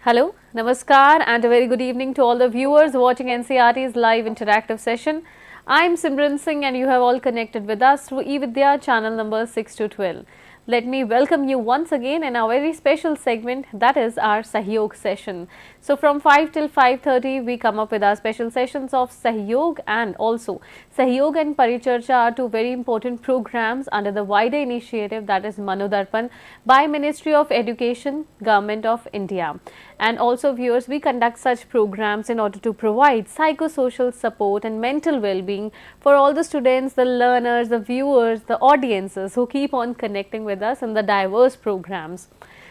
Hello, Namaskar, and a very good evening to all the viewers watching NCRT's live interactive session. I'm Simran Singh, and you have all connected with us through eVidya channel number 6 to 12. Let me welcome you once again in our very special segment, that is our Sahyog session. So from 5 till 5:30 we come up with our special sessions of Sahyog, and also Sahyog and Paricharcha are two very important programs under the wider initiative, that is MANODARPAN, by Ministry of Education, Government of India. And also viewers, we conduct such programs in order to provide psychosocial support and mental well-being for all the students, the learners, the viewers, the audiences who keep on connecting with us in the diverse programs.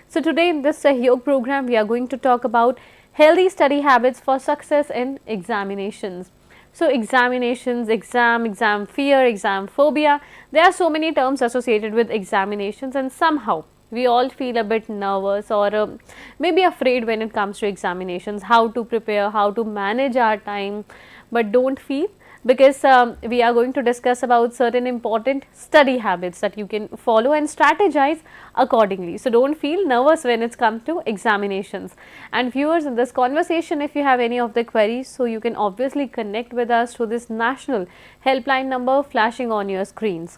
So today in this Sahyog program, we are going to talk about healthy study habits for success in examinations. So examinations, exam fear, exam phobia, there are so many terms associated with examinations, and somehow we all feel a bit nervous or maybe afraid when it comes to examinations, how to prepare, how to manage our time. But don't feel, because we are going to discuss about certain important study habits that you can follow and strategize accordingly. So don't feel nervous when it comes to examinations. And viewers, in this conversation, if you have any of the queries, so you can obviously connect with us through this national helpline number flashing on your screens.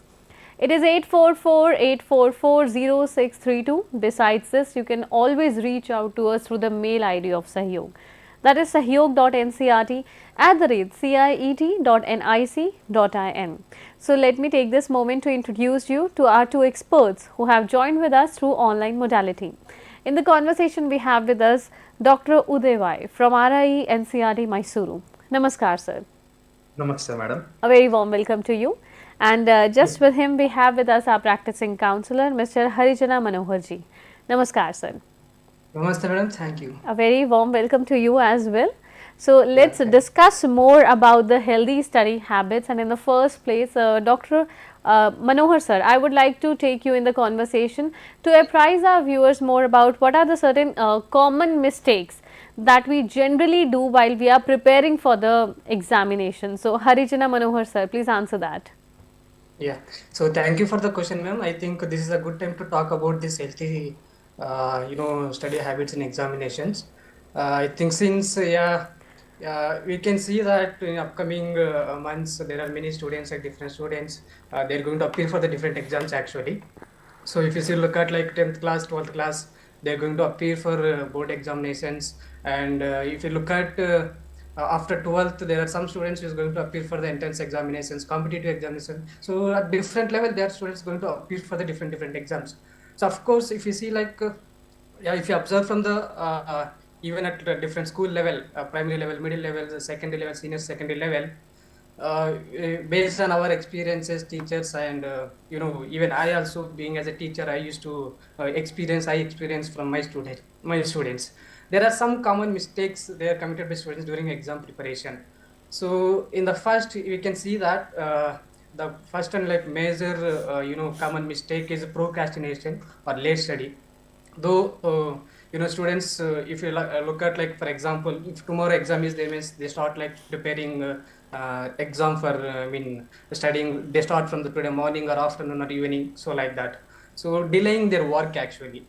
It is 844-844-0632. Besides this, you can always reach out to us through the mail ID of Sahyog, that is sahyog.ncrt@ciet.nic.in. So let me take this moment to introduce you to our two experts who have joined with us through online modality. In the conversation, we have with us Dr. Uday Vai from RIE NCRT Mysuru. Namaskar, sir. Namaste, madam. A very warm welcome to you. And just with him, we have with us our practicing counselor, Mr. Harijana Manoharji. Namaskar, sir. Namaste, madam. Thank you. A very warm welcome to you as well. So let's Yeah, discuss more about the healthy study habits. And in the first place, Dr. Manohar sir, I would like to take you in the conversation to apprise our viewers more about what are the certain common mistakes that we generally do while we are preparing for the examination. So Harijana Manohar sir, please answer that. yeah. So thank you for the question, ma'am. I think this is a good time to talk about this healthy, study habits in examinations. I think since we can see that in upcoming months there are many students, like different students, they're going to appear for the different exams actually. So if you see, look at like 10th class, 12th class, they're going to appear for board examinations. And if you look at after 12th, there are some students who is going to appear for the entrance examinations, competitive examinations. So at different level, there are students going to appear for the different exams. So of course, if you see like, if you observe from the even at the different school level, primary level, middle level, the secondary level, senior secondary level, based on our experiences, teachers, and even I also being as a teacher, I used to experience from my students. There are some common mistakes they are committed by students during exam preparation. So in the first, we can see that the first and like major common mistake is procrastination or late study. Though students, if you look at, like, for example, if tomorrow exam is there, means they start like preparing exam for studying. They start from the today morning or afternoon or evening, so like that, so delaying their work actually.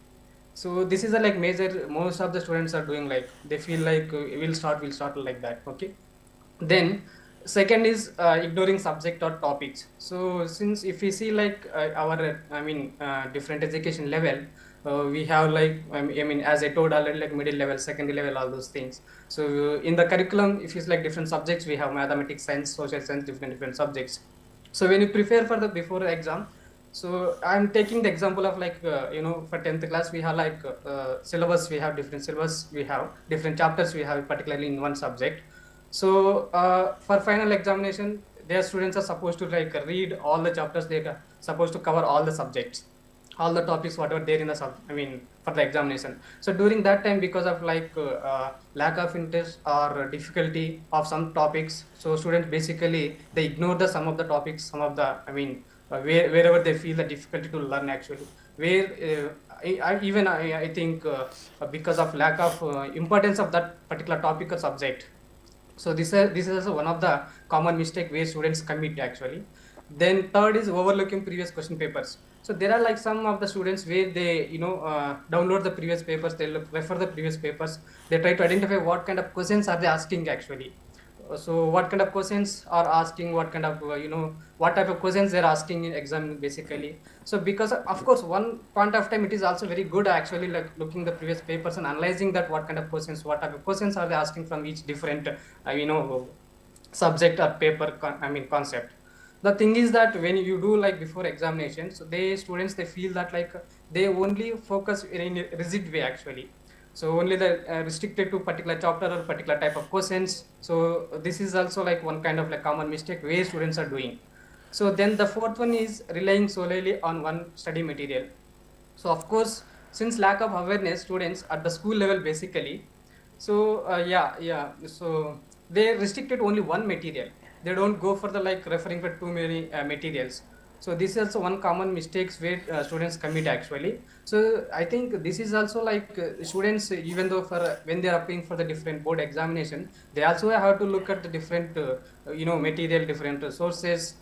So this is a like major, most of the students are doing, like they feel like we'll start like that. Okay. Then second is ignoring subject or topics. So since if we see like our different education level, we have like as I told already, like middle level, secondary level, all those things. So in the curriculum, if it's like different subjects, we have mathematics, science, social science, different subjects. So when you prepare for the before the exam, so I'm taking the example of like for 10th class, we have like syllabus, we have different syllabus, we have different chapters, we have particularly in one subject. So for final examination, their students are supposed to like read all the chapters. They are supposed to cover all the subjects, all the topics, whatever there in the for the examination. So during that time, because of like lack of interest or difficulty of some topics, so students basically they ignore the some of the topics, some of the wherever they feel the difficulty to learn actually. Where I think because of lack of importance of that particular topic or subject. So this is also one of the common mistake where students commit actually. Then third is overlooking previous question papers. So there are like some of the students where they download the previous papers, they refer the previous papers, they try to identify what kind of questions are they asking actually. So what kind of questions are asking, what kind of what type of questions they're asking in exam basically. So because of course one point of time it is also very good actually, like looking the previous papers and analyzing that what kind of questions, what type of questions are they asking from each different subject or paper concept. The thing is that when you do like before examination, so they students they feel that like they only focus in a rigid way actually. So only the restricted to particular chapter or particular type of questions. So this is also like one kind of like common mistake where students are doing. So then the fourth one is relying solely on one study material. So of course, since lack of awareness, students at the school level basically, so so they restricted only one material. They don't go for the like referring for too many materials. So this is also one common mistakes where students commit actually. So I think this is also like students, even though for when they are applying for the different board examination, they also have to look at the different material, different sources.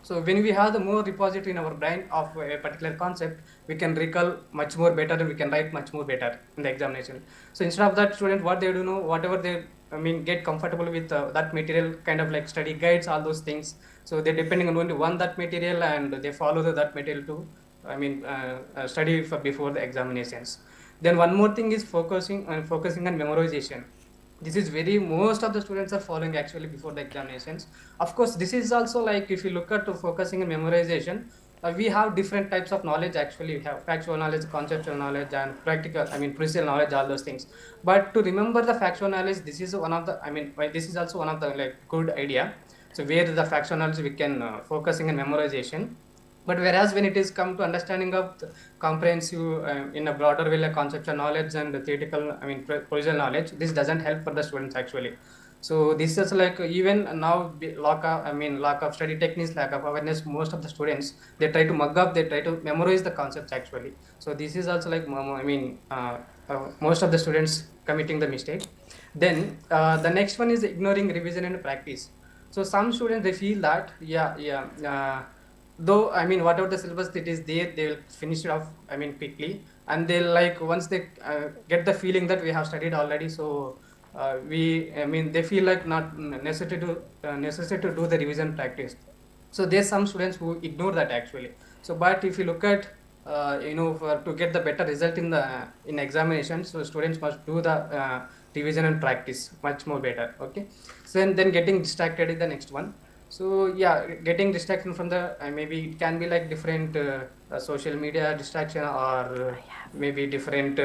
So when we have the more repository in our brain of a particular concept, we can recall much more better and we can write much more better in the examination. So instead of that, student what they do know, whatever they get comfortable with that material, kind of like study guides, all those things. So they're depending on only one that material and they follow that material to study for before the examinations. Then one more thing is focusing on memorization. This is very most of the students are following actually before the examinations. Of course this is also like if you look at focusing on memorization, we have different types of knowledge actually. We have factual knowledge, conceptual knowledge, and practical procedural knowledge, all those things. But to remember the factual knowledge, this is one of the this is also one of the like good idea. So where the factual knowledge we can focusing on memorization. But whereas when it is come to understanding of the comprehensive in a broader way, like conceptual knowledge and the theoretical, procedural knowledge, this doesn't help for the students actually. So this is like even now lack of study techniques, lack of awareness. Most of the students they try to mug up, they try to memorize the concepts actually. So this is also like most of the students committing the mistake. Then the next one is ignoring revision and practice. So some students they feel that though whatever the syllabus it is there, they will finish it off quickly, and they'll like once they get the feeling that we have studied already, so they feel like not necessary to do the revision practice. So there's some students who ignore that actually. So but if you look at for to get the better result in examination, so students must do the revision and practice much more better. Okay, so then getting distracted is the next one. So yeah, getting distraction from the maybe it can be like different social media distraction, or maybe different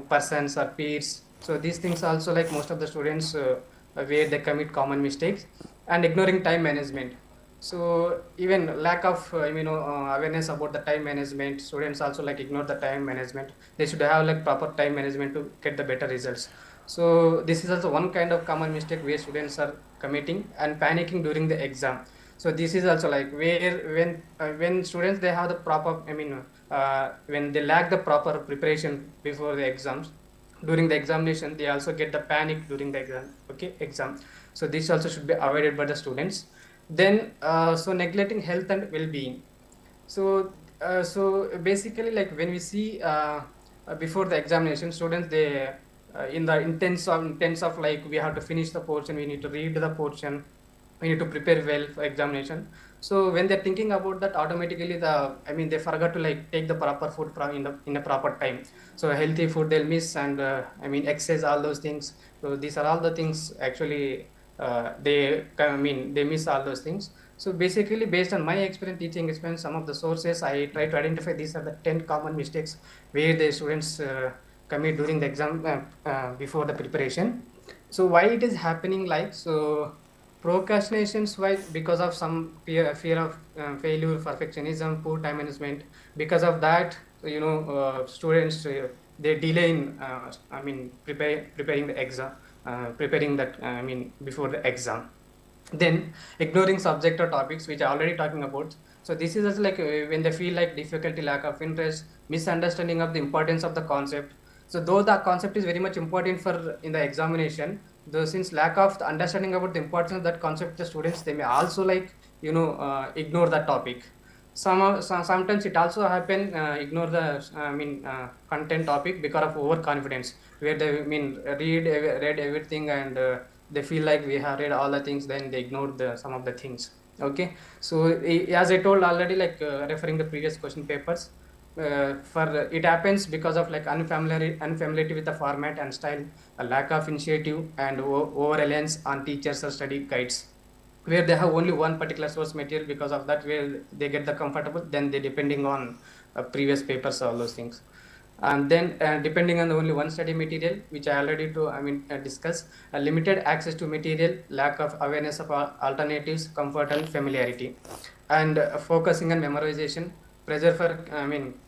persons or peers. So these things also like most of the students where they commit common mistakes. And ignoring time management. So even lack of awareness about the time management, students also like ignore the time management. They should have like proper time management to get the better results. So this is also one kind of common mistake where students are committing. And panicking during the exam. So this is also like where when students they have the proper when they lack the proper preparation before the exams, during the examination they also get the panic during the exam. So this also should be avoided by the students. Then so neglecting health and well-being. So basically like when we see before the examination, students they in the intense of like we have to finish the portion, we need to read the portion, we need to prepare well for examination. So when they're thinking about that, automatically they forgot to like take the proper food in a proper time. So healthy food they'll miss, and exercise, all those things. So these are all the things actually they miss all those things. So basically based on my experience, teaching experience, some of the sources I try to identify, these are the 10 common mistakes where the students commit during the exam before the preparation. So why it is happening like so? Procrastinations, why? Because of some fear of failure, perfectionism, poor time management. Because of that, students they delay in preparing the exam, preparing that before the exam. Then ignoring subject or topics which I already talking about. So this is also like when they feel like difficulty, lack of interest, misunderstanding of the importance of the concept. So though the concept is very much important for in the examination, though since lack of the understanding about the importance of that concept, the students they may also like ignore that topic. Sometimes it also happen ignore the content topic because of overconfidence, where they read everything, and they feel like we have read all the things, then they ignore the some of the things. Okay, so as I told already, like referring the previous question papers, for it happens because of like unfamiliarity with the format and style, a lack of initiative, and over reliance on teachers or study guides, where they have only one particular source material. Because of that, where they get the comfortable, then they depending on previous papers, all those things. And then depending on the only one study material, which I already discussed, limited access to material, lack of awareness of alternatives, comfort and familiarity, and focusing on memorization, pressure for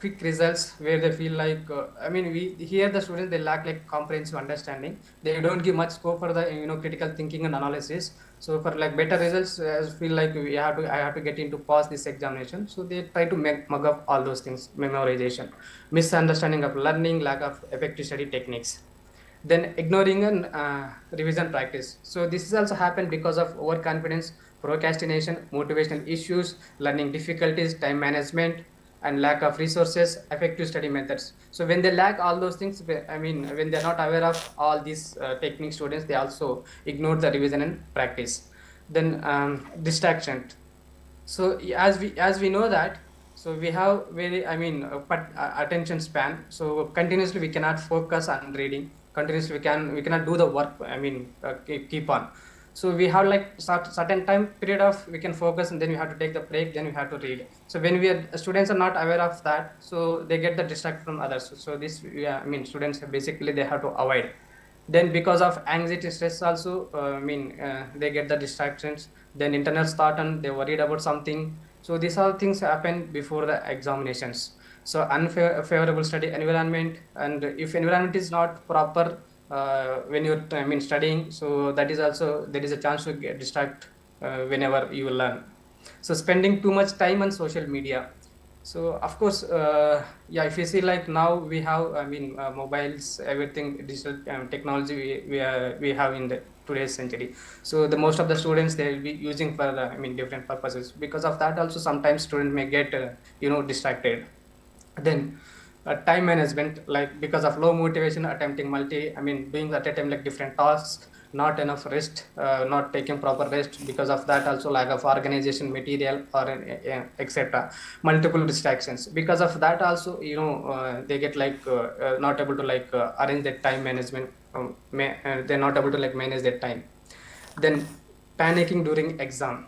quick results, where they feel like we here the students, they lack like comprehensive understanding. They don't give much scope for the critical thinking and analysis. So for like better results, feel like I have to get into pass this examination, so they try to mug up all those things: memorization, misunderstanding of learning, lack of effective study techniques, then ignoring an revision practice. So this is also happened because of overconfidence, procrastination, motivational issues, learning difficulties, time management, and lack of resources, effective study methods. So when they lack all those things, when they're not aware of all these techniques, students, they also ignore the revision and practice. Then distraction. So as we know that, so we have very attention span. So continuously we cannot focus on reading. Continuously we cannot do the work. Keep on. So we have like certain time period of we can focus, and then we have to take the break, then we have to read. So when students are not aware of that, so they get the distract from others. So this, students basically they have to avoid. Then because of anxiety, stress also, they get the distractions, then internal thought, and they worried about something. So these all things happen before the examinations. So unfavorable study environment, and if environment is not proper when you're studying, so that is also, there is a chance to get distract whenever you learn. So spending too much time on social media. So of course, if you see like now we have, mobiles, everything, digital technology we have in the today's century. So the most of the students, they will be using for the, different purposes. Because of that also, sometimes student may get distracted. Then time management, like because of low motivation, attempting doing at a time like different tasks, not enough rest, not taking proper rest. Because of that also, lack of organization material, or etc. Multiple distractions. Because of that also, they get like not able to like arrange their time management. They're not able to like manage their time. Then panicking during exam.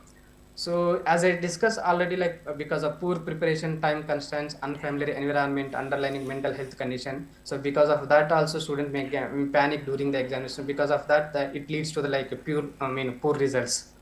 So as I discussed already, like because of poor preparation, time constraints, unfamiliar environment, underlying mental health condition. So because of that also, student may panic during the examination. Because of that, it leads to the like poor results.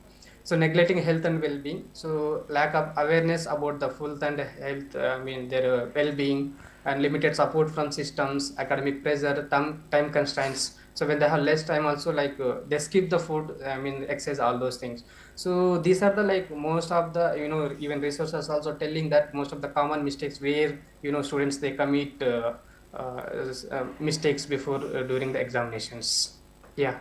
So neglecting health and well-being. So lack of awareness about the full and health, their well-being, and limited support from systems, academic pressure, time constraints. So when they have less time also, like they skip the food, exercise, all those things. So these are the like most of the even resources also telling that most of the common mistakes where students they commit mistakes before during the examinations. Yeah.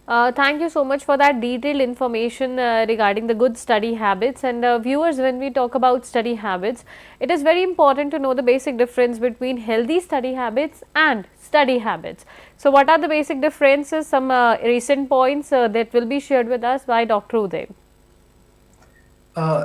Thank you so much for that detailed information regarding the good study habits. And viewers, when we talk about study habits, it is very important to know the basic difference between healthy study habits and study habits. So, what are the basic differences? Some recent points that will be shared with us by Dr. Uday.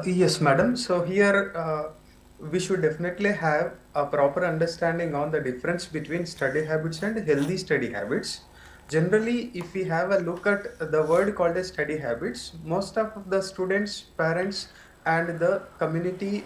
Yes, madam. So here we should definitely have a proper understanding on the difference between study habits and healthy study habits. Generally, if we have a look at the word called as study habits, most of the students, parents, and the community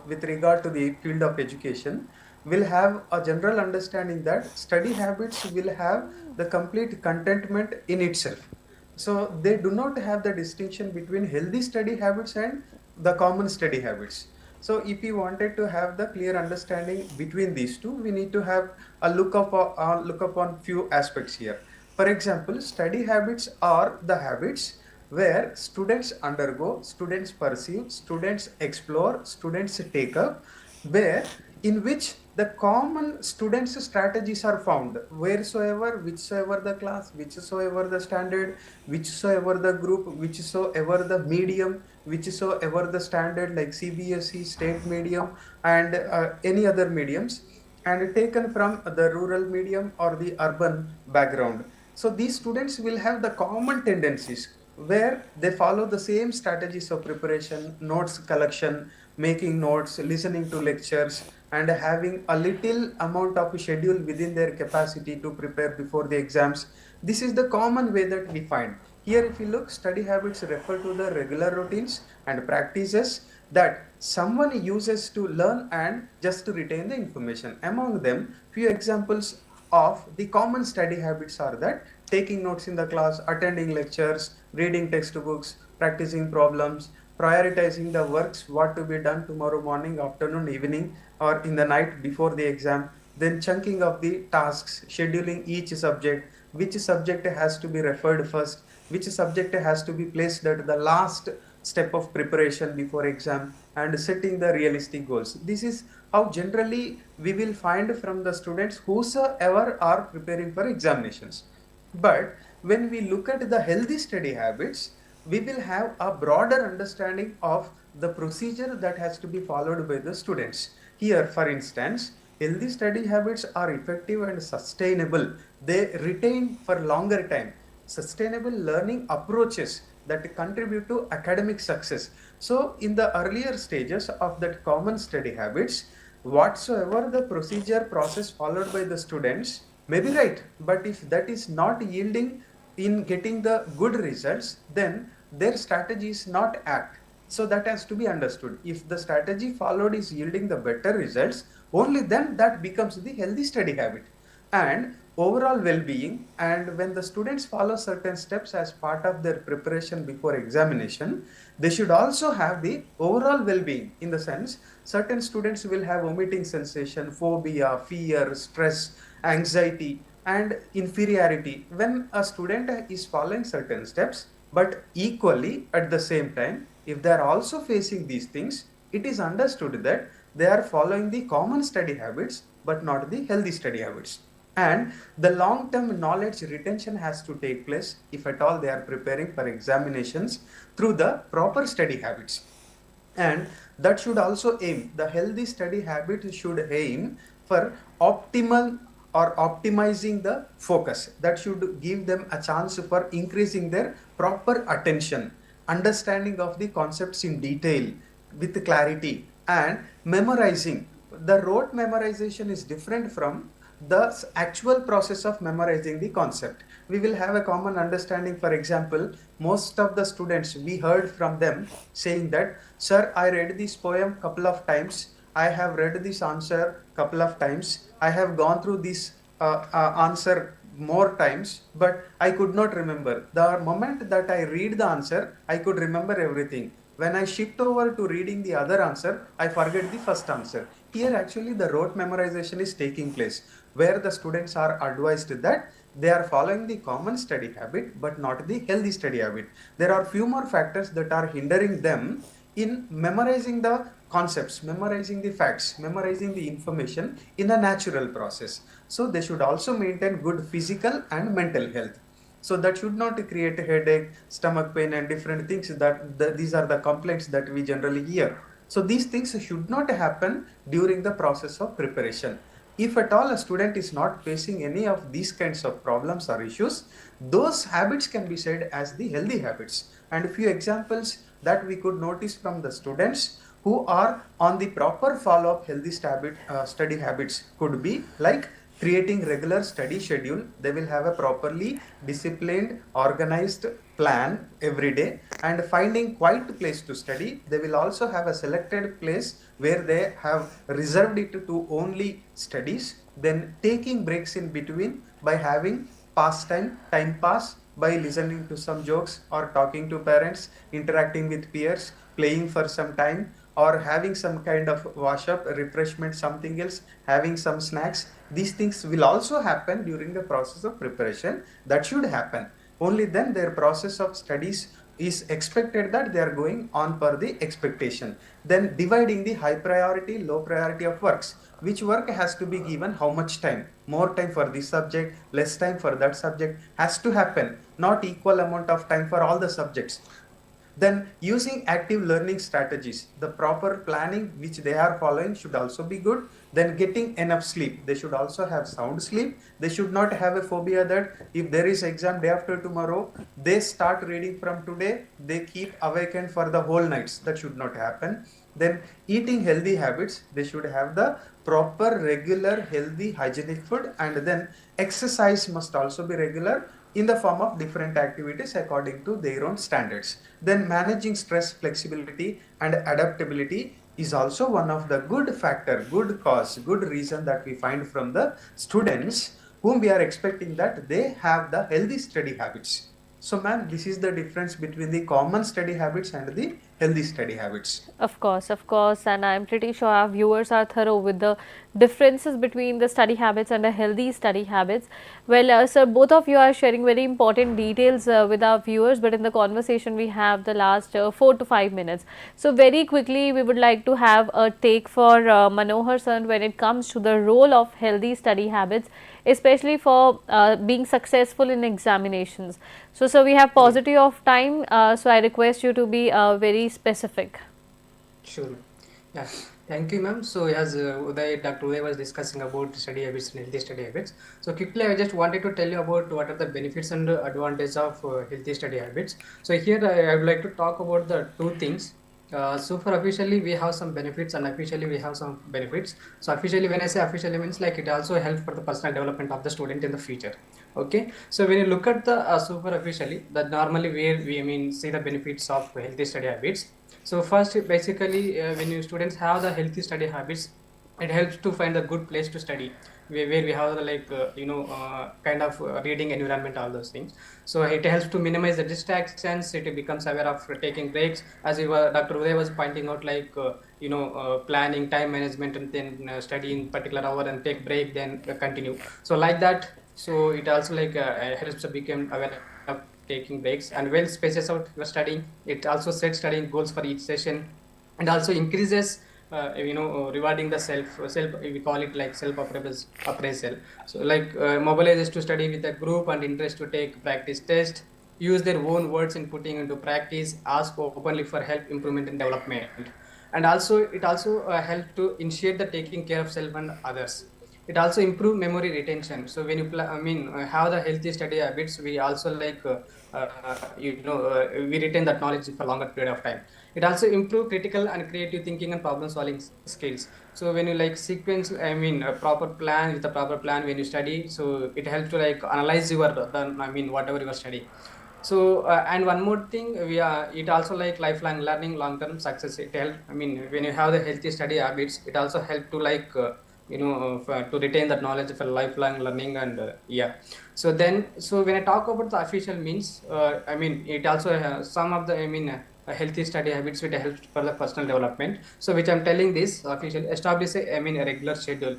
with regard to the field of education will have a general understanding that study habits will have the complete contentment in itself. So they do not have the distinction between healthy study habits and the common study habits. So if we wanted to have the clear understanding between these two, we need to have a look upon few aspects here. For example, study habits are the habits where students undergo, students perceive, students explore, students take up, where in which the common students' strategies are found wheresoever, whichsoever the class, whichsoever the standard, whichsoever the group, whichsoever the medium, whichsoever the standard like CBSE, state medium, and any other mediums, and taken from the rural medium or the urban background. So these students will have the common tendencies where they follow the same strategies of preparation, notes collection, making notes, listening to lectures, and having a little amount of schedule within their capacity to prepare before the exams. This is the common way that we find. Here, if you look, study habits refer to the regular routines and practices that someone uses to learn and just to retain the information. Among them, few examples of the common study habits are that taking notes in the class, attending lectures, reading textbooks, practicing problems, prioritizing the works, what to be done tomorrow morning, afternoon, evening, or in the night before the exam, then chunking of the tasks, scheduling each subject, which subject has to be referred first, which subject has to be placed at the last step of preparation before exam, and setting the realistic goals. This is how generally we will find from the students whosoever are preparing for examinations. But when we look at the healthy study habits, we will have a broader understanding of the procedure that has to be followed by the students. Here, for instance, healthy study habits are effective and sustainable. They retain for longer time. Sustainable learning approaches that contribute to academic success. So, in the earlier stages of that common study habits, whatsoever the procedure process followed by the students may be right, but if that is not yielding in getting the good results, then their strategy is not apt. So that has to be understood. If the strategy followed is yielding the better results, only then that becomes the healthy study habit. And overall well-being, and when the students follow certain steps as part of their preparation before examination, they should also have the overall well-being, in the sense certain students will have vomiting sensation, phobia, fear, stress, anxiety, and inferiority when a student is following certain steps. But equally at the same time, if they are also facing these things, it is understood that they are following the common study habits but not the healthy study habits. And the long-term knowledge retention has to take place if at all they are preparing for examinations through the proper study habits. And that should also aim, the healthy study habit should aim for optimal or optimizing the focus. That should give them a chance for increasing their proper attention, understanding of the concepts in detail with clarity, and memorizing. The rote memorization is different from the actual process of memorizing the concept. We will have a common understanding. For example, most of the students, we heard from them saying that, sir, I read this poem couple of times, I have read this answer couple of times, I have gone through this answer more times, but I could not remember. The moment that I read the answer, I could remember everything. When I shift over to reading the other answer, I forget the first answer. Here actually the rote memorization is taking place, where the students are advised that they are following the common study habit but not the healthy study habit. There are few more factors that are hindering them in memorizing the concepts, memorizing the facts, memorizing the information in a natural process. So they should also maintain good physical and mental health. So that should not create a headache, stomach pain, and different things these are the complaints that we generally hear. So these things should not happen during the process of preparation. If at all a student is not facing any of these kinds of problems or issues, those habits can be said as the healthy habits. And a few examples that we could notice from the students who are on the proper follow-up healthy study habits could be like creating regular study schedule. They will have a properly disciplined, organized plan every day, and finding quiet place to study. They will also have a selected place where they have reserved it to only studies, then taking breaks in between by having pastime, time pass, by listening to some jokes or talking to parents, interacting with peers, playing for some time, or having some kind of wash up, refreshment, something else, having some snacks. These things will also happen during the process of preparation. That should happen. Only then their process of studies is expected that they are going on per the expectation. Then dividing the high priority, low priority of works. Which work has to be given how much time? More time for this subject, less time for that subject has to happen. Not equal amount of time for all the subjects. Then using active learning strategies, the proper planning which they are following should also be good. Then getting enough sleep. They should also have sound sleep. They should not have a phobia that if there is exam day after tomorrow, they start reading from today, they keep awakened for the whole nights. That should not happen. Then eating healthy habits, they should have the proper, regular, healthy, hygienic food, and then exercise must also be regular in the form of different activities according to their own standards. Then managing stress, flexibility, and adaptability is also one of the good factor, good cause, good reason that we find from the students whom we are expecting that they have the healthy study habits. So ma'am, this is the difference between the common study habits and the healthy study habits. Of course, and I'm pretty sure our viewers are thorough with the differences between the study habits and the healthy study habits. Well, sir, both of you are sharing very important details with our viewers, but in the conversation we have the last 4 to 5 minutes. So, very quickly, we would like to have a take for Manohar sir when it comes to the role of healthy study habits, especially for being successful in examinations. So, sir, we have paucity of time, so I request you to be very specific. Sure. Yeah. Thank you, ma'am. So as Dr. Uday was discussing about study habits and healthy study habits. So quickly, I just wanted to tell you about what are the benefits and advantages of healthy study habits. So here I would like to talk about the two things. Superficially, we have some benefits, and officially we have some benefits. So officially, when I say officially, means like it also helps for the personal development of the student in the future. Okay. So when you look at the superficially, that normally where we see the benefits of healthy study habits. So first, basically, when you students have the healthy study habits, it helps to find a good place to study where we have the kind of reading environment, all those things. So it helps to minimize the distractions. It becomes aware of taking breaks, as Dr. Uday was pointing out, like planning, time management, and then study in particular hour and take break, then continue. So like that. So it also helps to become aware of taking breaks and well spaces out your studying. It also sets studying goals for each session, and also increases rewarding the self, we call it like self appraisal. So like mobilizes to study with a group and interest to take practice test, use their own words in putting into practice, ask openly for help, improvement and development. And also it also helps to initiate the taking care of self and others. It also improve memory retention. So when you have the healthy study habits, we also we retain that knowledge for longer period of time. It also improve critical and creative thinking and problem solving skills. So when you sequence, a proper plan, with a proper plan when you study, so it helps to analyze your whatever you are studying. So and one more thing, it also lifelong learning, long term success. It help, when you have the healthy study habits, it also help to to retain that knowledge for lifelong learning. And so when I talk about the official means, it also some of the healthy study habits which helps for the personal development. So which I'm telling this officially, establish a regular schedule.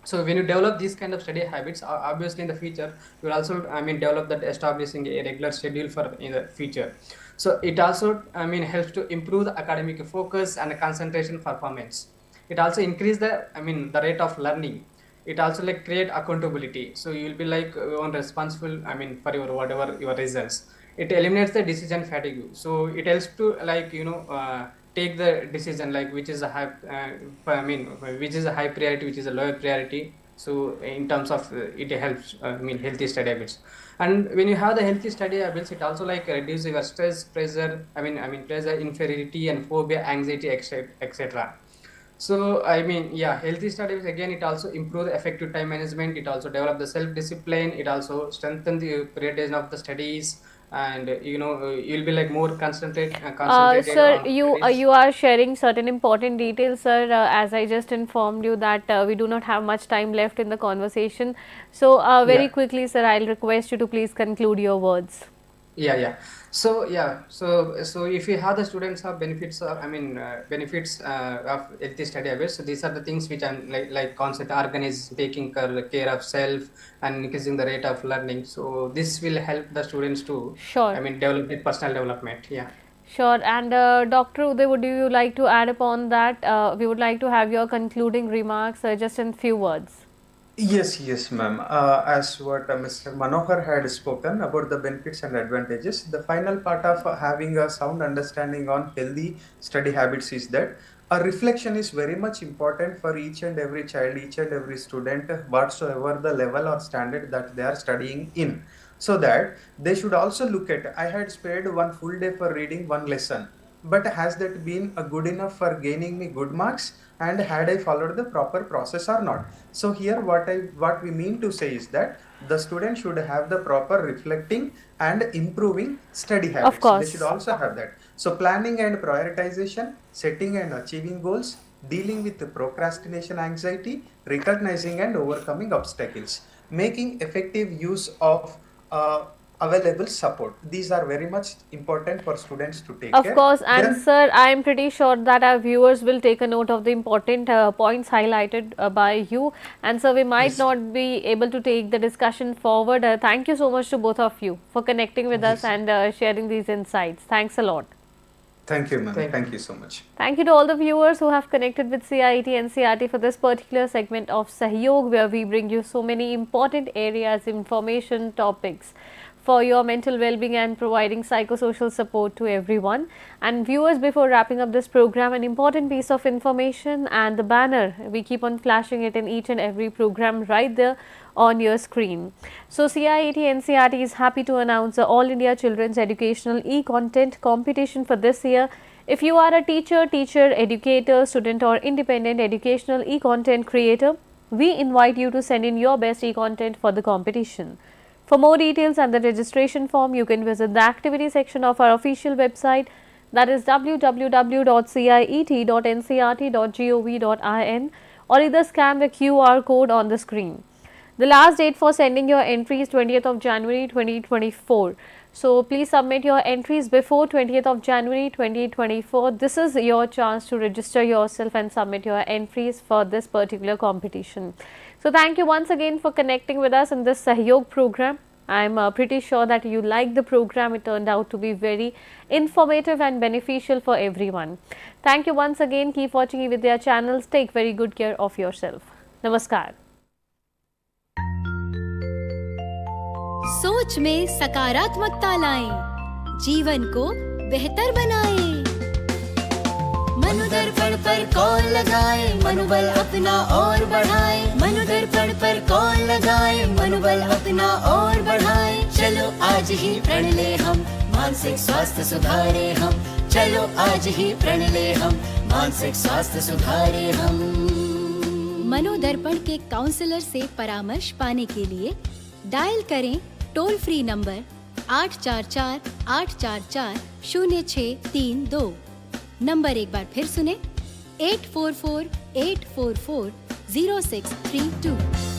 So when you develop these kind of study habits, obviously in the future you will also develop that, establishing a regular schedule for in the future. So it also helps to improve the academic focus and concentration performance. It also increase the the rate of learning. It also create accountability. So you will be one responsible for your whatever your results. It eliminates the decision fatigue. So it helps to take the decision which is a high which is a high priority, which is a lower priority. So in terms of it helps healthy study habits. And when you have the healthy study habits, it also reduce your stress, pressure, pressure, inferiority and phobia, anxiety, etc. So healthy studies, again, it also improve the effective time management. It also develop the self discipline. It also strengthen the prioritization of the studies, and you'll be more concentrated Sir, on studies. you are sharing certain important details, sir. As I just informed you that we do not have much time left in the conversation. So very Yeah. quickly, sir, I'll request you to please conclude your words. Yeah. So if you have the students have benefits of, benefits of healthy study habits. So these are the things which I'm like concept organize taking care of self and increasing the rate of learning. So this will help the students to, Sure. develop their personal development. Yeah. Sure. And Dr. Uday, would you like to add upon that? We would like to have your concluding remarks just in few words. Yes, ma'am. As what Mr. Manohar had spoken about the benefits and advantages, the final part of having a sound understanding on healthy study habits is that a reflection is very much important for each and every child, each and every student, whatsoever the level or standard that they are studying in. So that they should also look at, I had spared one full day for reading one lesson, but has that been good enough for gaining me good marks, and had I followed the proper process or not? So here what we mean to say is that the student should have the proper reflecting and improving study Of habits. They should course. also have that. So planning and prioritization, setting and achieving goals, dealing with the procrastination anxiety, recognizing and overcoming obstacles, making effective use of available support. These are very much important for students to take Of care. course, and Then sir, I am pretty sure that our viewers will take a note of the important points highlighted by you. And so we might yes, not be able to take the discussion forward. Thank you so much to both of you for connecting with us yes. and sharing these insights. Thanks a lot. Thank you, ma'am. Thank Thank you. you so much. Thank you to all the viewers who have connected with CIET and CRT for this particular segment of Sahyog, where we bring you so many important areas, information, topics for your mental well-being and providing psychosocial support to everyone. And viewers, before wrapping up this program, an important piece of information and the banner, we keep on flashing it in each and every program right there on your screen. So CIET NCERT is happy to announce the All India Children's Educational E-Content Competition for this year. If you are a teacher, educator, student or independent educational e-content creator, we invite you to send in your best e-content for the competition. For more details and the registration form, you can visit the activity section of our official website, that is www.ciet.ncert.gov.in, or either scan the QR code on the screen. The last date for sending your entries 20th of January 2024. So please submit your entries before 20th of January 2024. This is your chance to register yourself and submit your entries for this particular competition. So thank you once again for connecting with us in this Sahyog program. I am pretty sure that you liked the program. It turned out to be very informative and beneficial for everyone. Thank you once again. Keep watching eVidya channels. Take very good care of yourself. Namaskar. सोच में सकारात्मकता लाएं, जीवन को बेहतर बनाएं। मनोदर्पण पर call लगाएं, मनोबल अपना और बढ़ाएं। मनोदर्पण पर कॉल लगाएं, मनोबल अपना और बढ़ाएं। चलो आज ही प्रण ले हम, मानसिक स्वास्थ्य सुधारे हम। चलो आज ही प्रण ले हम, मानसिक स्वास्थ्य सुधारे हम। मनोदर्पण के काउंसलर से परामर्श पाने के लिए डायल करें टोल फ्री नंबर 844-844-0632। नंबर एक बार फिर सुने 844-844-0632।